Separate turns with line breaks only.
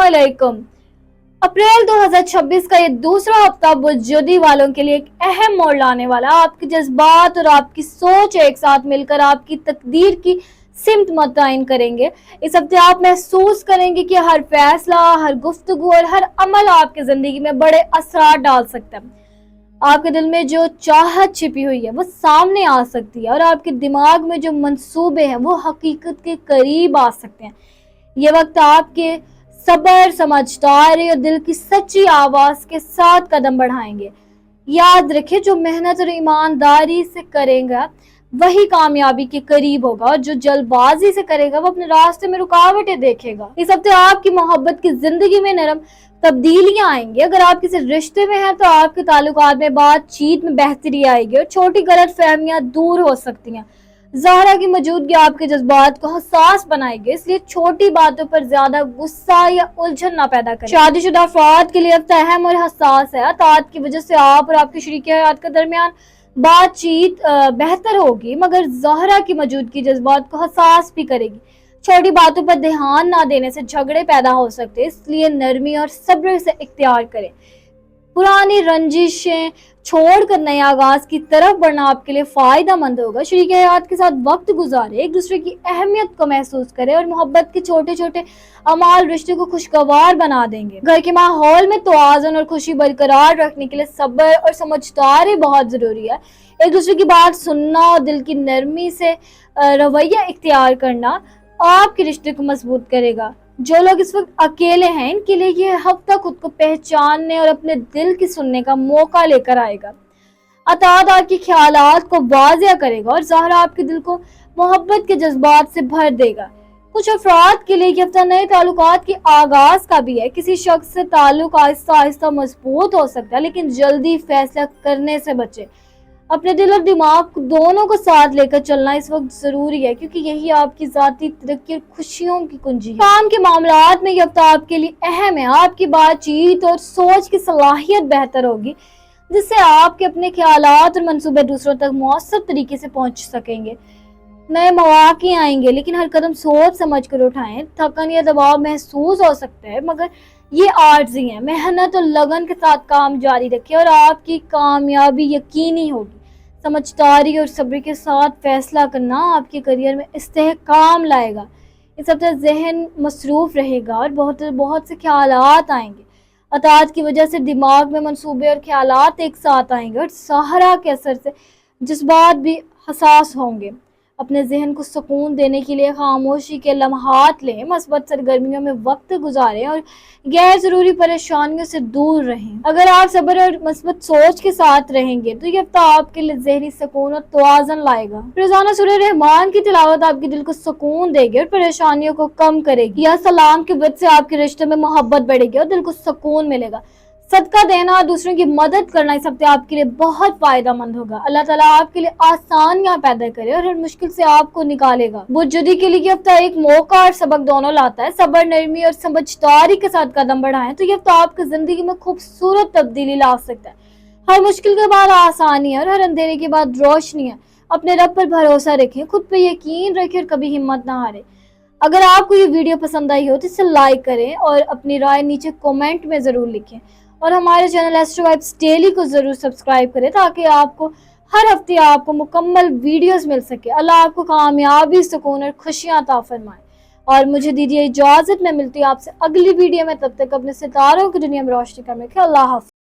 अस्सलामुअलैकुम। अप्रैल 2026 का ये दूसरा हफ्ता बुज्जुदी वालों के लिए एक अहम मोड़ लाने वाला। आपके जज्बात और आपकी सोच एक साथ मिलकर आपकी तकदीर की सिमत मुतय्यन करेंगे। इस हफ्ते आप महसूस करेंगे कि हर फैसला, हर गुफ्तगू और हर अमल आपकी जिंदगी में बड़े असरार डाल सकता है। आपके दिल में जो चाहत छिपी हुई है वो सामने आ सकती है और आपके दिमाग में जो मंसूबे हैं वो हकीकत के करीब आ सकते हैं। ये वक्त आपके सब्र, समझदारी और दिल की सच्ची आवाज के साथ कदम बढ़ाएंगे। याद रखें, जो मेहनत और ईमानदारी से करेगा वही कामयाबी के करीब होगा और जो जल्दबाजी से करेगा वो अपने रास्ते में रुकावटें देखेगा। इस हफ्ते आपकी मोहब्बत की जिंदगी में नरम तब्दीलियां आएंगी। अगर आप किसी रिश्ते में हैं तो आपके ताल्लुकात में बातचीत में बेहतरी आएगी और छोटी गलत फहमियां दूर हो सकती हैं। ज़हरा की मौजूदगी आपके जज्बात को हसास बनाएगी, इसलिए छोटी बातों पर ज्यादा गुस्सा या उलझन ना पैदा करें। शादीशुदा अफराद के लिए अब अहम और हसास है। अतात की वजह से आप और आपके शरीक हयात के दरमियान बातचीत बेहतर होगी, मगर ज़हरा की मौजूदगी जज्बात को हसास भी करेगी। छोटी बातों पर ध्यान ना देने से झगड़े पैदा हो सकते हैं, इसलिए नरमी और सब्र से इख्तियार करें। पुरानी रंजिशें छोड़कर नए आगाज की तरफ बढ़ना आपके लिए फायदा मंद होगा। शरीक हयात के साथ वक्त गुजारे, एक दूसरे की अहमियत को महसूस करें और मोहब्बत के छोटे छोटे अमाल रिश्ते को खुशगवार बना देंगे। घर के माहौल में तवाज़ुन और खुशी बरकरार रखने के लिए सब्र और समझदारी बहुत जरूरी है। एक दूसरे की बात सुनना और दिल की नरमी से रवैया इख्तियार करना आपके रिश्ते को मजबूत करेगा। जो लोग इस वक्त अकेले हैं, इनके लिए ये हफ्ता खुद को पहचानने और अपने दिल की सुनने का मौका लेकर आएगा। अतात आपके ख्यालात को वाज़िया करेगा और ज़हरा आपके दिल को मोहब्बत के जज्बात से भर देगा। कुछ अफराद के लिए ये हफ्ता नए ताल्लुकात के आगाज का भी है। किसी शख्स से ताल्लुक आहिस्ता आहिस्ता मजबूत हो सकता है, लेकिन जल्दी फैसला करने से बचे। अपने दिल और दिमाग दोनों को साथ लेकर चलना इस वक्त जरूरी है, क्योंकि यही आपकी जाती तरक्की और खुशियों की कुंजी है। काम के मामलात में ये हफ्ता आपके लिए अहम है। आपकी बातचीत और सोच की सलाहियत बेहतर होगी, जिससे आपके अपने ख्यालात और मंसूबे दूसरों तक मौसर तरीके से पहुंच सकेंगे। नए मौके आएंगे, लेकिन हर कदम सोच समझ कर उठाएं। थकन या दबाव महसूस हो सकता है, मगर ये आर्जी है। मेहनत और लगन के साथ काम जारी रखें और आपकी कामयाबी यकीनी होगी। समझदारी और सब्र के साथ फैसला करना आपके करियर में इस्तेहकाम लाएगा। इस हफ्ते जहन मसरूफ रहेगा और बहुत से ख्यालात आएंगे। अतात की वजह से दिमाग में मंसूबे और ख्यालात एक साथ आएंगे और ज़हरा के असर से जज्बात भी हसास होंगे। अपने जहन को सुकून देने के लिए खामोशी के लम्हात लें, मस्बत सरगर्मियों में वक्त गुजारें और गैर जरूरी परेशानियों से दूर रहें। अगर आप सब्र और मस्बत सोच के साथ रहेंगे तो ये हफ्ता आपके लिए ज़हनी सुकून और तवाज़ुन लाएगा। रोजाना सूरह रहमान की तिलावत आपके दिल को सुकून देगी और परेशानियों को कम करेगी। या सलाम की वजह से आपके रिश्ते में मोहब्बत बढ़ेगी और दिल को सुकून मिलेगा। सदका देना और दूसरों की मदद करना इस हफ्ते आपके लिए बहुत फायदा मंद होगा। अल्लाह ताला आपके लिए आसानियां पैदा करे और हर मुश्किल से आपको निकालेगा। बुजुदी के लिए ये हफ्ता एक मौका और सबक दोनों लाता है। सब्र, नरमी और समझदारी के साथ कदम बढ़ाएं तो ये हफ्ता आपकी जिंदगी में खूबसूरत तब्दीली ला सकता है। हर मुश्किल के बाद आसानी है और हर अंधेरे के बाद रोशनी है। अपने रब पर भरोसा रखें, खुद पे यकीन रखें और कभी हिम्मत ना हारें। अगर आपको ये वीडियो पसंद आई हो तो इसे लाइक करें और अपनी राय नीचे कमेंट में जरूर लिखें और हमारे चैनल एस्ट्रो वाइब्स डेली को जरूर सब्सक्राइब करें, ताकि आपको हर हफ्ते आपको मुकम्मल वीडियोस मिल सके। अल्लाह आपको कामयाबी, सुकून और खुशियां अता फरमाए। और मुझे दीजिए इजाजत, मैं मिलती हूँ आपसे अगली वीडियो में। तब तक अपने सितारों की दुनिया में रोशनी करने के अल्लाह हाफ़िज़।